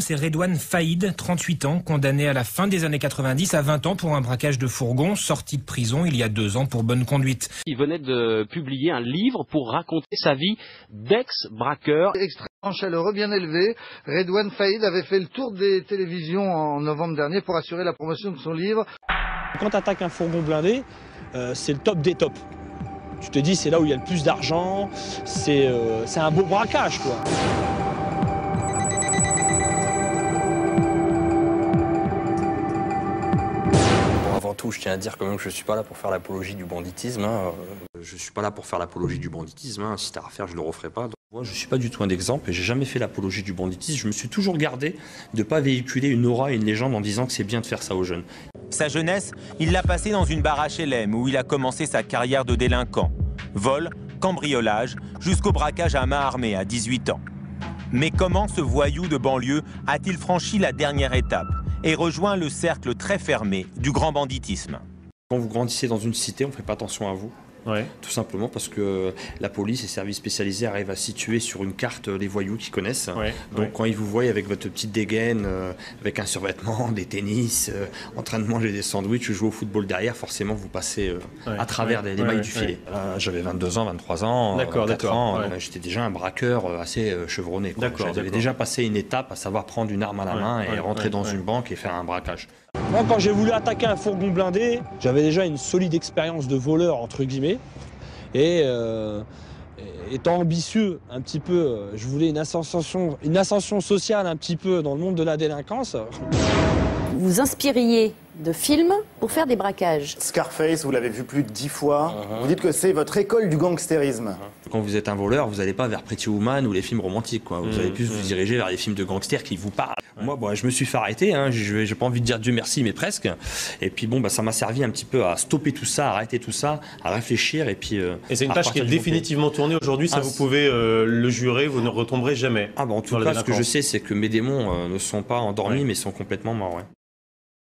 C'est Redouane Faïd, 38 ans, condamné à la fin des années 90 à 20 ans pour un braquage de fourgon, sorti de prison il y a 2 ans pour bonne conduite. Il venait de publier un livre pour raconter sa vie d'ex-braqueur. Extrêmement chaleureux, bien élevé, Redouane Faïd avait fait le tour des télévisions en novembre dernier pour assurer la promotion de son livre. Quand tu attaques un fourgon blindé, c'est le top des tops. Tu te dis c'est là où il y a le plus d'argent, c'est un beau braquage quoi. Avant tout, je tiens à dire quand même que je ne suis pas là pour faire l'apologie du banditisme. Je ne suis pas là pour faire l'apologie du banditisme. Si t'as à refaire, je ne le referai pas. Donc, moi, je ne suis pas du tout un exemple et j'ai jamais fait l'apologie du banditisme. Je me suis toujours gardé de ne pas véhiculer une aura et une légende en disant que c'est bien de faire ça aux jeunes. Sa jeunesse, il l'a passée dans une barre HLM où il a commencé sa carrière de délinquant. Vol, cambriolage, jusqu'au braquage à main armée à 18 ans. Mais comment ce voyou de banlieue a-t-il franchi la dernière étape et rejoint le cercle très fermé du grand banditisme? Quand vous grandissez dans une cité, on ne fait pas attention à vous. Ouais. Tout simplement parce que la police et services spécialisés arrivent à situer sur une carte les voyous qu'ils connaissent. Ouais. Donc quand ils vous voient avec votre petite dégaine, avec un survêtement, des tennis, en train de manger des sandwichs ou jouer au football derrière, forcément vous passez à travers les mailles du filet. J'avais 22 ans, 23 ans, 24 ans, j'étais déjà un braqueur assez chevronné. J'avais déjà passé une étape à savoir prendre une arme à la main et rentrer dans une banque et faire un braquage. Moi, quand j'ai voulu attaquer un fourgon blindé, j'avais déjà une solide expérience de voleur, entre guillemets. Et étant ambitieux un petit peu, je voulais une ascension sociale un petit peu dans le monde de la délinquance. Vous vous inspiriez de films pour faire des braquages. Scarface, vous l'avez vu plus de 10 fois. Vous dites que c'est votre école du gangstérisme. Quand vous êtes un voleur, vous n'allez pas vers Pretty Woman ou les films romantiques. Vous allez plus vous diriger vers les films de gangsters qui vous parlent. Moi, je me suis fait arrêter. J'ai pas envie de dire Dieu merci, mais presque. Et puis ça m'a servi un petit peu à stopper tout ça, à arrêter tout ça, à réfléchir. Et puis. Et c'est une page qui est définitivement tournée aujourd'hui. Ça, vous pouvez le jurer, vous ne retomberez jamais. En tout cas, ce que je sais, c'est que mes démons ne sont pas endormis, mais sont complètement morts.